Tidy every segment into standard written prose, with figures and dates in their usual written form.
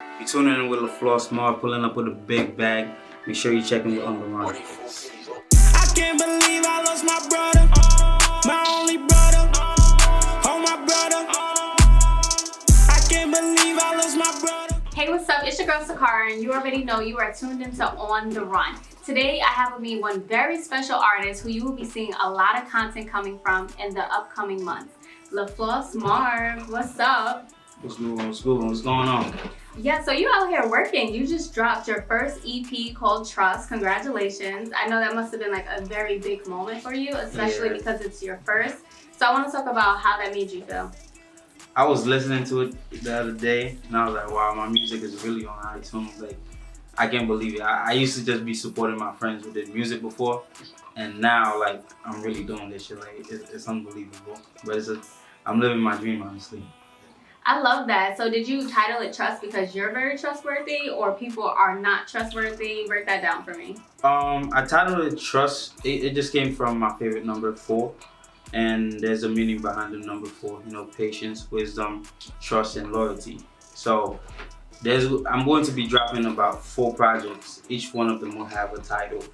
You tuning in with LeFlossMarv, pulling up with a big bag. Make sure you check in with On The Run. I can't believe I lost my brother, my only brother, oh my brother. I can't believe I lost my brother. Hey, what's up? It's your girl Sicarah, and you already know you are tuned into On The Run. Today, I have with me one very special artist who you will be seeing a lot of content coming from in the upcoming months. LeFlossMarv, what's up? What's going on? Yeah, so you out here working. You just dropped your first EP called Trust. Congratulations. I know that must have been like a very big moment for you, especially because it's your first. So I want to talk about how that made you feel. I was listening to it the other day, and I was like, wow, my music is really on iTunes. Like, I can't believe it. I used to just be supporting my friends with their music before, and now, like, I'm really doing this shit. Like, it's unbelievable. But I'm living my dream, honestly. I love that. So did you title it Trust because you're very trustworthy, or people are not trustworthy? Break that down for me. I titled it Trust. It just came from my favorite number 4. And there's a meaning behind the number 4, you know, patience, wisdom, trust, and loyalty. So I'm going to be dropping about 4 projects. Each one of them will have a title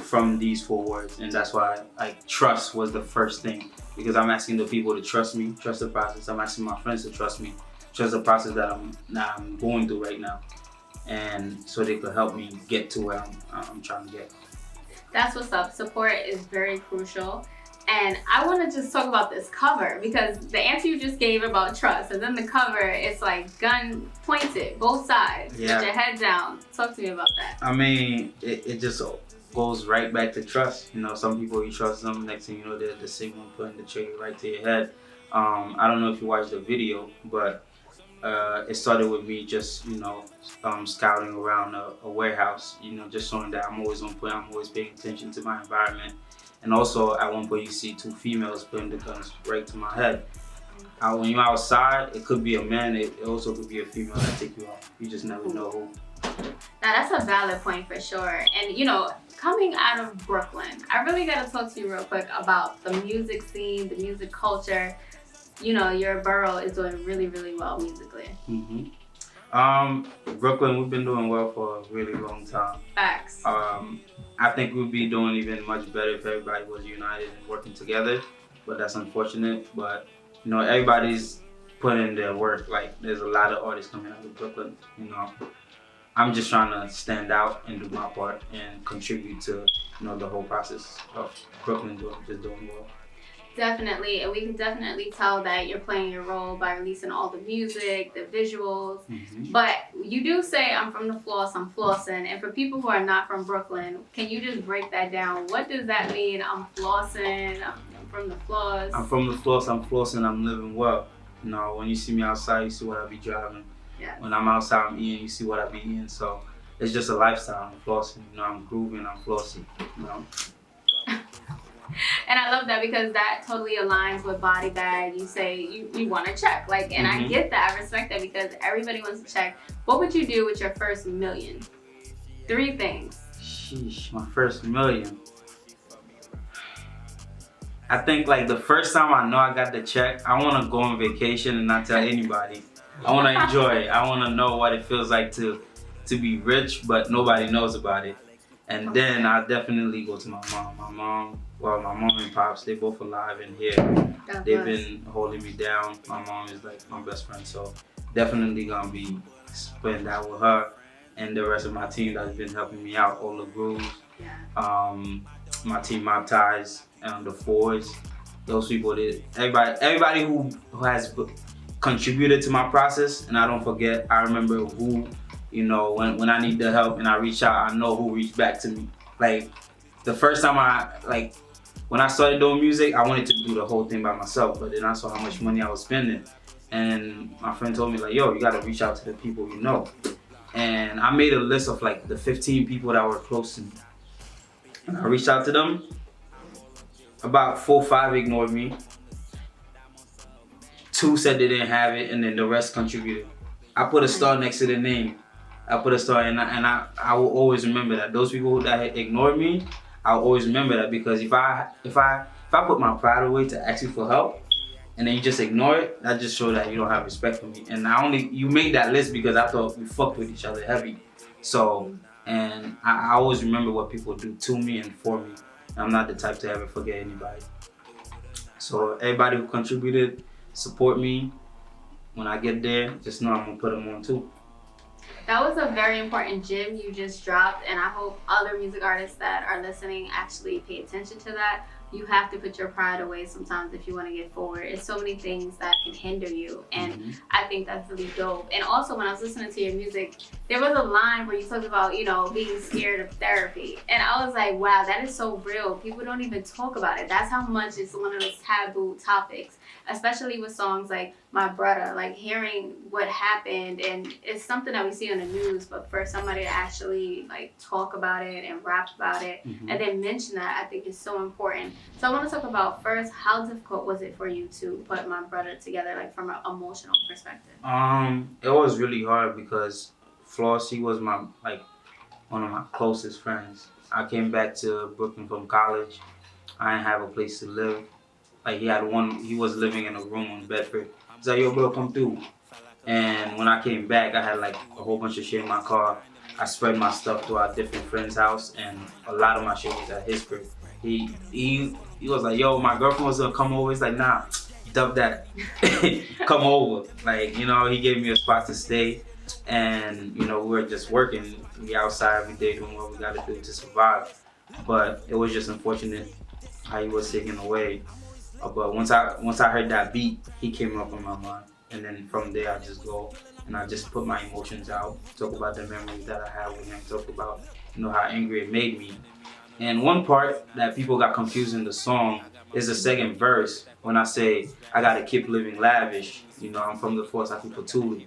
from these 4 words, and that's why trust was the first thing, because I'm asking the people to trust me, trust the process. I'm asking my friends to trust me, trust the process that I'm going through right now, and so they could help me get to where I'm trying to get. That's what's up. Support is very crucial. And I want to just talk about this cover, because the answer you just gave about trust, and then the cover, it's like gun pointed, both sides, with your head down. Talk to me about that. I mean, it just goes right back to trust. You know, some people you trust them, next thing you know, they're the same one putting the trigger right to your head. I don't know if you watched the video, but it started with me just, you know, scouting around a warehouse, you know, just showing that I'm always on point, I'm always paying attention to my environment. And also, at one point, you see 2 females putting the guns right to my head. When you're outside, it could be a man, it also could be a female that take you out. You just never know who. Now, that's a valid point for sure. And, you know, coming out of Brooklyn, I really got to talk to you real quick about the music scene, the music culture. You know, your borough is doing really, really well musically. Brooklyn, we've been doing well for a really long time. Facts. I think we'd be doing even much better if everybody was united and working together, but that's unfortunate. But, you know, everybody's putting in their work. Like, there's a lot of artists coming out of Brooklyn, you know. I'm just trying to stand out and do my part and contribute to, you know, the whole process of Brooklyn doing well. Definitely, and we can definitely tell that you're playing your role by releasing all the music, the visuals. But you do say, I'm from the floss, I'm flossing. And for people who are not from Brooklyn, can you just break that down? What does that mean? I'm flossing, I'm from the floss. I'm from the floss, I'm flossing, I'm living well. You know, when you see me outside, you see what I be driving. Yeah. When I'm outside, I'm eating, you see what I be eating. So it's just a lifestyle. I'm flossing, you know, I'm grooving, I'm flossing, you know. And I love that, because that totally aligns with Body Bag. You say you want to check, like, and I get that. I respect that, because everybody wants to check. What would you do with your first million? 3 things. Sheesh, my first million. I think like the first time I know I got the check, I want to go on vacation and not tell anybody. I want to enjoy it. I want to know what it feels like to be rich, but nobody knows about it. And then I'll definitely go to my mom. My mom and pops, they both alive and here. They've been holding me down. My mom is like my best friend, so definitely gonna be spending that with her and the rest of my team that's been helping me out. All the grooves, my team, my ties, and the fours. Those people, everybody who has contributed to my process, and I don't forget. I remember who, you know, when I need the help and I reach out, I know who reached back to me. Like, the first time when I started doing music, I wanted to do the whole thing by myself, but then I saw how much money I was spending. And my friend told me, like, yo, you gotta reach out to the people you know. And I made a list of like the 15 people that were close to me. And I reached out to them. About 4 or 5 ignored me. 2 said they didn't have it, and then the rest contributed. I put a star next to the name. I put a star, and I will always remember that. Those people that ignored me, I'll always remember that, because if I put my pride away to ask you for help, and then you just ignore it, that just shows that you don't have respect for me. And you made that list because I thought we fucked with each other heavy. So, and I always remember what people do to me and for me. I'm not the type to ever forget anybody. So everybody who contributed, support me. When I get there, just know I'm gonna put them on too. That was a very important gem you just dropped, and I hope other music artists that are listening actually pay attention to that. You have to put your pride away sometimes if you want to get forward. It's so many things that can hinder you, and I think that's really dope. And also, when I was listening to your music, there was a line where you talked about, being scared of therapy, and I was like, wow, that is so real. People don't even talk about it. That's how much it's one of those taboo topics, especially with songs like My BrudaH, like hearing what happened, and it's something that we see on the news, but for somebody to actually like talk about it and rap about it and then mention that, I think is so important. So I want to talk about first, how difficult was it for you to put My BrudaH together, like from an emotional perspective? It was really hard because Floss, he was one of my closest friends. I came back to Brooklyn from college. I didn't have a place to live. Like he was living in a room in Bedford. He's like, yo, bro, come through. And when I came back, I had like a whole bunch of shit in my car. I spread my stuff throughout different friends' house, and a lot of my shit was at his crib. He was like, yo, my girlfriend was gonna come over. He's like, nah, dub that. Come over. Like, he gave me a spot to stay. And, we were just working. We outside every day doing what we gotta do to survive. But it was just unfortunate how he was taken away. But once I heard that beat, he came up in my mind. And then from there, I just go and I just put my emotions out, talk about the memories that I had with him, talk about, how angry it made me. And one part that people got confused in the song is the second verse when I say, I gotta keep living lavish. I'm from the Force, I keep Patuli.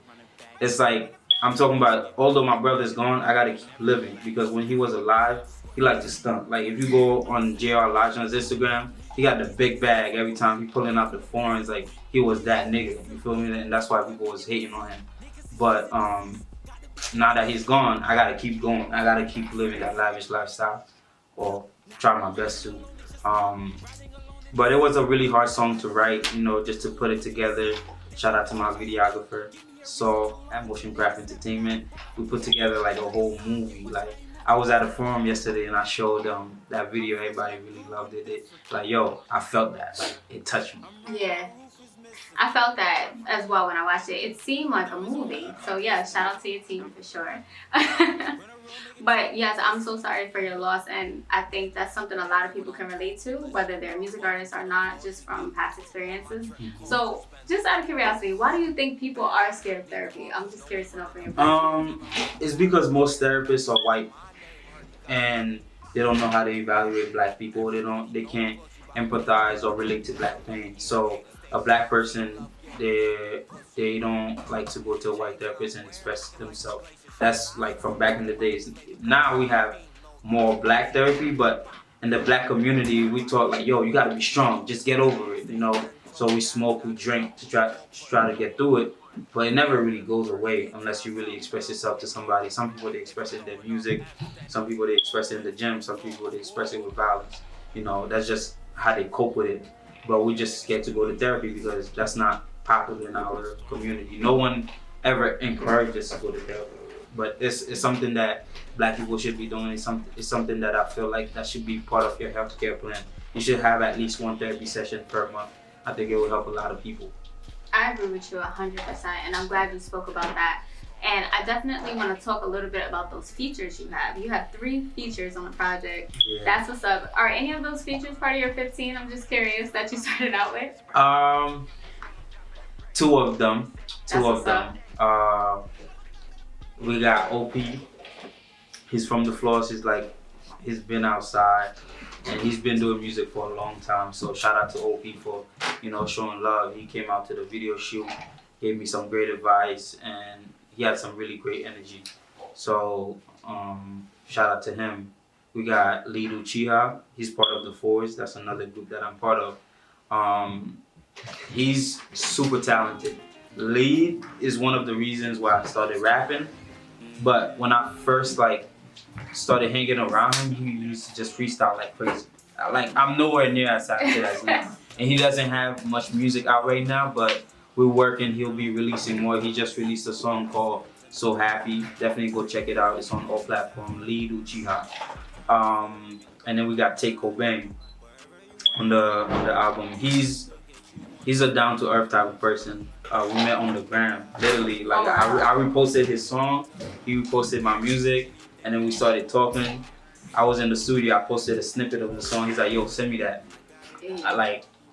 It's like, I'm talking about, although my brother's gone, I gotta keep living. Because when he was alive, he liked to stunt. Like, if you go on J.R. Lajon's Instagram, he got the big bag every time he pulling out the foreigns. Like, he was that nigga, you feel me? And that's why people was hating on him. But now that he's gone, I gotta keep going. I gotta keep living that lavish lifestyle, or try my best to. But it was a really hard song to write, just to put it together. Shout out to my videographer, at Motion Craft Entertainment. We put together like a whole movie. Like, I was at a forum yesterday and I showed that video. Everybody really loved it. Like, yo, I felt that. Like, it touched me. Yeah. I felt that as well when I watched it. It seemed like a movie. So yeah, shout out to your team for sure. But yes, I'm so sorry for your loss, and I think that's something a lot of people can relate to, whether they're music artists or not, just from past experiences. So just out of curiosity, why do you think people are scared of therapy? I'm just curious to know from your perspective. It's because most therapists are white and they don't know how to evaluate black people. They can't empathize or relate to black pain. So a black person, they don't like to go to a white therapist and express themselves. That's like from back in the days. Now we have more black therapy, but in the black community, we talk like, yo, you gotta be strong, just get over it, So we smoke, we drink to try to get through it, but it never really goes away unless you really express yourself to somebody. Some people, they express it in their music. Some people, they express it in the gym. Some people, they express it with violence. That's just how they cope with it. But we just scared to go to therapy because that's not popular in our community. No one ever encouraged us to go to therapy. But it's something that black people should be doing. It's something that I feel like that should be part of your healthcare plan. You should have at least one therapy session per month. I think it will help a lot of people. I agree with you 100%, and I'm glad you spoke about that. And I definitely want to talk a little bit about those features you have. You have 3 features on the project. Yeah. That's what's up. Are any of those features part of your 15? I'm just curious that you started out with. 2 of them. We got OP. He's from the Floss. He's been outside and he's been doing music for a long time. So shout out to OP for, showing love. He came out to the video shoot, gave me some great advice, and he had some really great energy. So shout out to him. We got Lidu Chiha. He's part of the Fours. That's another group that I'm part of. He's super talented. Lead is one of the reasons why I started rapping. But when I first started hanging around him, he used to just freestyle like crazy. I'm nowhere near as talented as him. and he doesn't have much music out right now, but we're working. He'll be releasing more. He just released a song called So Happy. Definitely go check it out. It's on all platforms. Lead Uchiha. And then we got Take Cobain on the album. He's a down to earth type of person. We met on the gram, literally. Like I reposted his song, he reposted my music, and then we started talking. I was in the studio. I posted a snippet of the song. He's like, "Yo, send me that."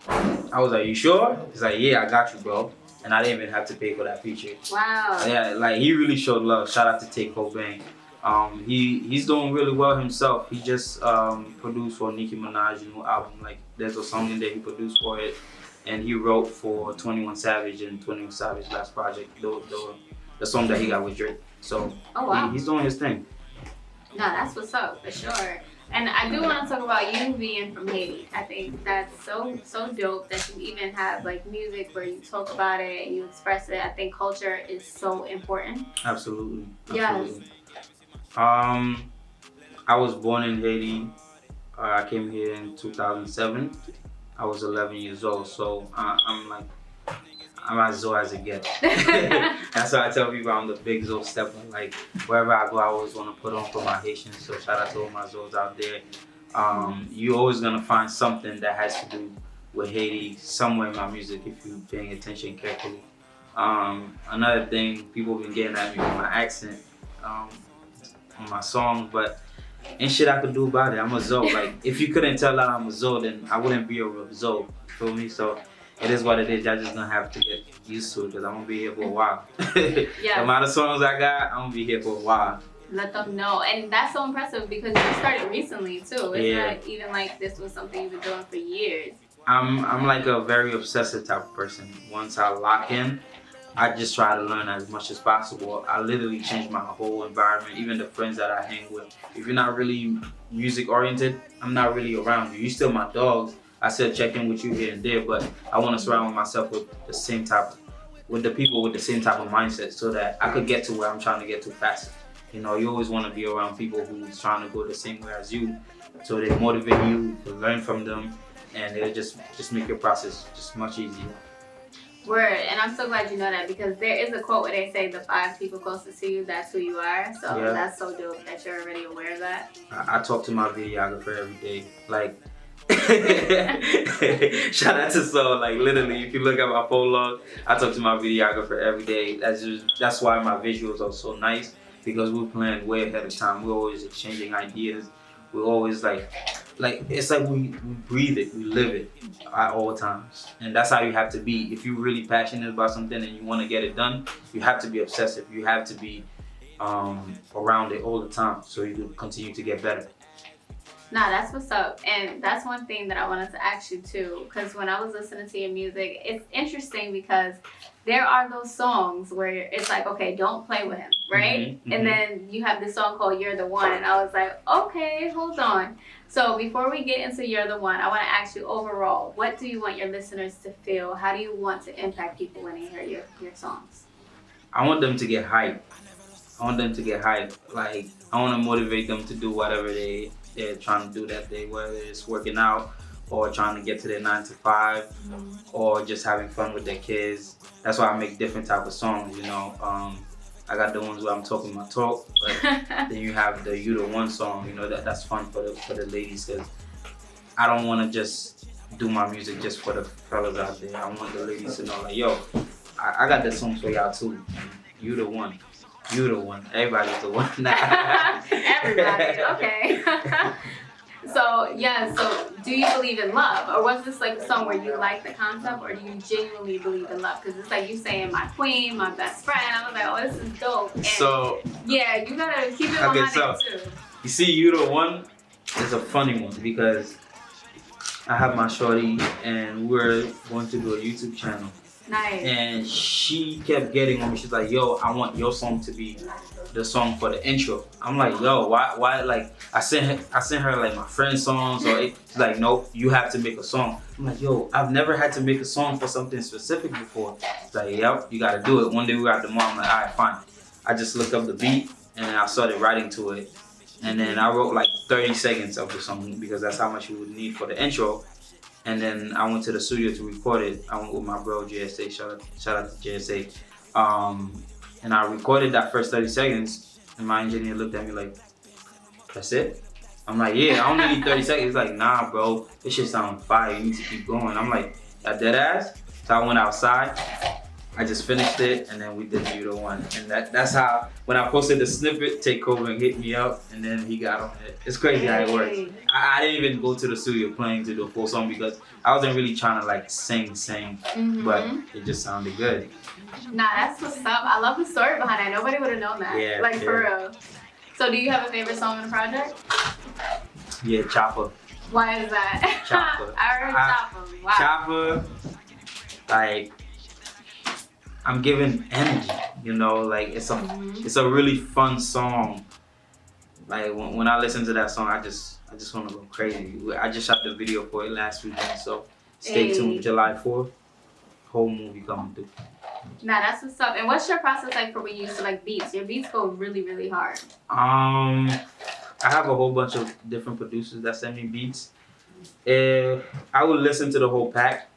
I was like, "You sure?" He's like, "Yeah, I got you, bro." And I didn't even have to pay for that feature. Wow. Yeah, like he really showed love. Shout out to Take Cobain. He's doing really well himself. He just produced for Nicki Minaj's new album. Like there's a song in there he produced for it, and he wrote for 21 Savage and 21 Savage's last project, the song that he got with Drake. So he's doing his thing. No, that's what's up for sure. And I do want to talk about you being from Haiti. I think that's so dope that you even have like music where you talk about it and you express it. I think culture is so important. Absolutely. Yes. I was born in Haiti. I came here in 2007. I was 11 years old, so I'm as Zoe as it gets. That's why I tell people I'm the big Zoe stepper. Like wherever I go, I always want to put on for my Haitians. So shout out to all my Zoes out there. You're always gonna find something that has to do with Haiti somewhere in my music if you're paying attention carefully. Another thing, people have been getting at me with my accent on my songs, but ain't shit I could do about it. I'm a Zoe. Like if you couldn't tell that I'm a Zoe, then I wouldn't be a real Zoe. You feel me? So it is what it is. Y'all just gonna have to get used to it because I'm gonna be here for a while. The amount of songs I got, I'm gonna be here for a while. Let them know. And that's so impressive because you started recently too. It's not even like this was something you've been doing for years. I'm like a very obsessive type of person. Once I lock in, I just try to learn as much as possible. I literally change my whole environment, even the friends that I hang with. If you're not really music oriented, I'm not really around you. You still my dogs. I still check in with you here and there, but I want to surround myself with the people with the same type of mindset so that I could get to where I'm trying to get to faster. You know, you always want to be around people who's trying to go the same way as you, so they motivate you to learn from them, and it'll just make your process just much easier. Word, and I'm so glad you know that because there is a quote where they say the 5 people closest to you, that's who you are. So that's so dope that you're already aware of that. I talk to my videographer every day. Like, shout out to Soul. Like literally, if you look at my phone log, I talk to my videographer every day. That's why my visuals are so nice because we're planning way ahead of time. We're always exchanging ideas. We're always like it's like we breathe it, we live it at all times, and that's how you have to be. If you're really passionate about something and you want to get it done, you have to be obsessive. You have to be around it all the time so you can continue to get better. Nah, that's what's up. And that's one thing that I wanted to ask you too, because when I was listening to your music, it's interesting because there are those songs where it's like, okay, don't play with him, right? And then you have this song called Youre the One, and I was like, okay, hold on. So before we get into Youre the One, I want to ask you overall, what do you want your listeners to feel? How do you want to impact people when they hear your songs? I want them to get hyped. Like, I want to motivate them to do whatever they're trying to do that day, whether it's working out or trying to get to their 9 to 5 or just having fun with their kids. That's why I make different type of songs, you know. I got the ones where I'm talking my talk, but then you have the Youre the One song, you know, that's fun for the ladies because I don't want to just do my music just for the fellas out there. I want the ladies to know, like, yo, I got this song for y'all too. Youre the One. You the one. Everybody's the one. Everybody, okay. So do you believe in love? Or was this like a song where you like the concept or do you genuinely believe in love? Because it's like you saying my queen, my best friend. I was like, oh, this is dope. And so yeah, you gotta keep it 100 too. You see, Youre the One is a funny one because I have my shorty and we're going to do a YouTube channel. Nice. And she kept getting on me. She's like, yo, I want your song to be the song for the intro. I'm like, yo, why? Like, I sent her like my friend's songs, or she's like, nope, you have to make a song. I'm like, yo, I've never had to make a song for something specific before. She's like, yep, you gotta do it. One day we got the mom. I'm like, all right, fine. I just looked up the beat and I started writing to it. And then I wrote like 30 seconds of the song because that's how much we would need for the intro. and then I went to the studio to record it. I went with my bro JSA. Shout out to JSA. And I recorded that first 30 seconds, and my engineer looked at me like, "That's it?" I'm like, "Yeah, I only need 30 seconds." He's like, "Nah, bro, this shit sound fire. You need to keep going." I'm like, "That dead ass?" So I went outside. I just finished it, and then we did Youre the One. And that's how, when I posted the snippet, Takeover hit me up, and then he got on it. It's crazy how it works. I didn't even go to the studio playing to do a full song because I wasn't really trying to like sing, but it just sounded good. Nah, that's what's up. I love the story behind it. Nobody would have known that. Yeah, like for real. So do you have a favorite song in the project? Yeah, Chopper. Why is that? Chopper. I heard Chopper. Wow. Chopper, like, I'm giving energy, you know, like it's a really fun song. Like when I listen to that song, I just want to go crazy. I just shot the video for it last weekend, so stay tuned. July 4th, whole movie coming through. Nah, that's what's up. And what's your process like for when you select beats? Your beats go really, really hard. I have a whole bunch of different producers that send me beats. I would listen to the whole pack,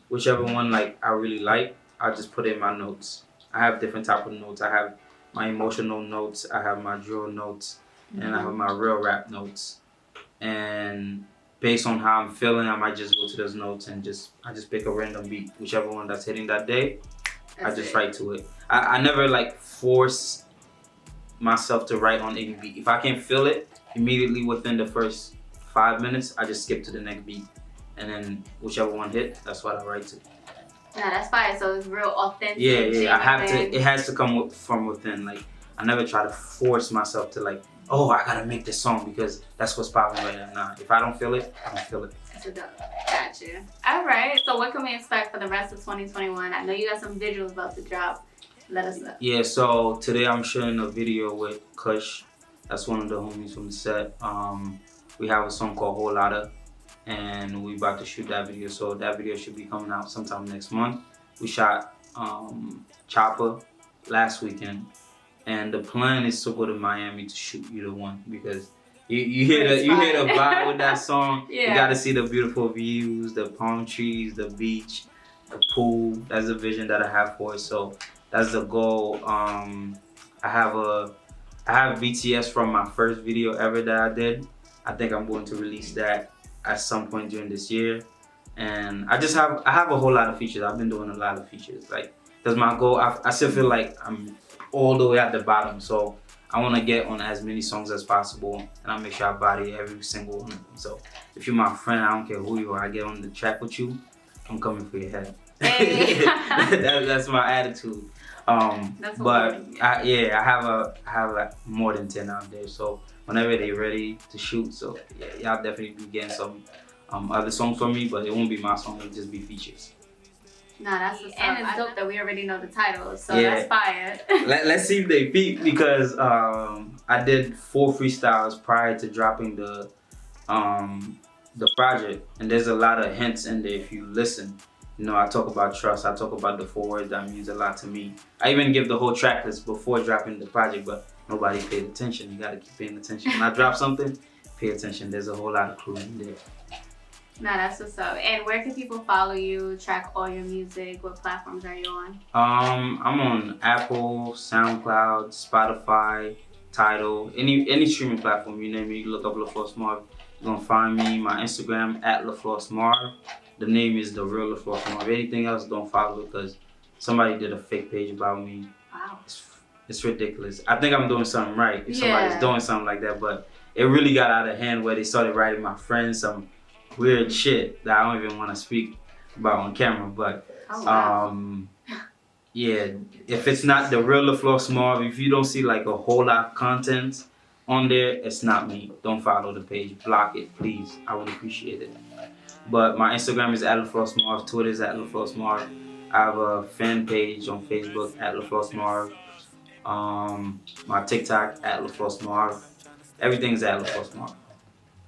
whichever one like I really like. I just put in my notes. I have different type of notes. I have my emotional notes. I have my drill notes, and I have my real rap notes. And based on how I'm feeling, I might just go to those notes and I just pick a random beat, whichever one that's hitting that day. I just write to it. I never like force myself to write on any beat. If I can feel it immediately within the first 5 minutes, I just skip to the next beat, and then whichever one hit, that's what I write to. Nah, that's fire. So it's real authentic. Yeah. I have to. It has to come from within. Like I never try to force myself to like, oh, I gotta make this song because that's what's popping right now. Nah, if I don't feel it, I don't feel it. Gotcha. All right. So what can we expect for the rest of 2021? I know you got some visuals about to drop. Let us know. Yeah. So today I'm shooting a video with Kush. That's one of the homies from the set. We have a song called Whole Lotta, and we about to shoot that video. So that video should be coming out sometime next month. We shot Chopper last weekend, and the plan is to go to Miami to shoot Youre the One because you hear the vibe with that song. Yeah. You got to see the beautiful views, the palm trees, the beach, the pool. That's the vision that I have for it. So that's the goal. I have BTS from my first video ever that I did. I think I'm going to release that at some point during this year. And I have a whole lot of features. I've been doing a lot of features. Like, that's my goal. I still feel like I'm all the way at the bottom. So I want to get on as many songs as possible, and I make sure I body every single one of them. So if you're my friend, I don't care who you are, I get on the track with you, I'm coming for your head. Hey. That's my attitude. But I have like more than 10 out there. So whenever they're ready to shoot, so yeah, y'all definitely be getting some other songs from me, but it won't be my song. It'll just be features. Nah, that's what's up. And it's dope that we already know the title, so Yeah. that's fire. Let's see if they beat, because I did 4 freestyles prior to dropping the project, and there's a lot of hints in there if you listen. You know, I talk about trust. I talk about the 4 words that means a lot to me. I even give the whole track list before dropping the project, but nobody paid attention. You gotta keep paying attention. When I drop something, pay attention. There's a whole lot of clues in there. Nah, that's what's up. And where can people follow you, track all your music? What platforms are you on? I'm on Apple, SoundCloud, Spotify, Tidal, any streaming platform. You name it, you look up LeFlossMarv, you're gonna find me. My Instagram at LeFlossMarv. The name is the real LeFlossMarv. Anything else, don't follow, because somebody did a fake page about me. Wow. It's ridiculous. I think I'm doing something right if somebody's doing something like that, but it really got out of hand where they started writing my friends some weird shit that I don't even want to speak about on camera. But yeah, if it's not the real LeFlossMarv, if you don't see like a whole lot of content on there, it's not me. Don't follow the page. Block it, please. I would appreciate it. But my Instagram is at LeFlossMarv. Twitter is at LeFlossMarv. I have a fan page on Facebook at LeFlossMarv. My TikTok at LeFlossMarv. Everything's at LeFlossMarv.